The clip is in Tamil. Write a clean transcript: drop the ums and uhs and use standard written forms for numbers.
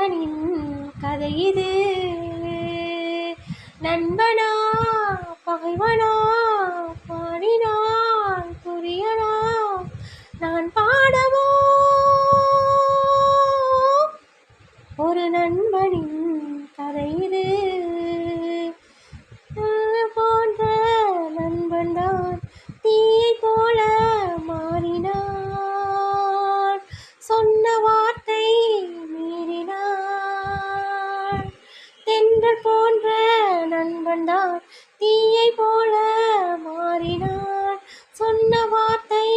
நண்பனின் கதை இது. நண்பனா பகைவனா பாடினான் புரியனா நான் பாடவோ ஒரு நண்பனின் கதை இது. போன்ற நண்பன்தான் தீயை போல மாறினான், சொன்ன வார்த்தை மீறினான். தென்றல் போன்ற நண்பன்தான் தீயை போல மாறினான், சொன்ன வார்த்தை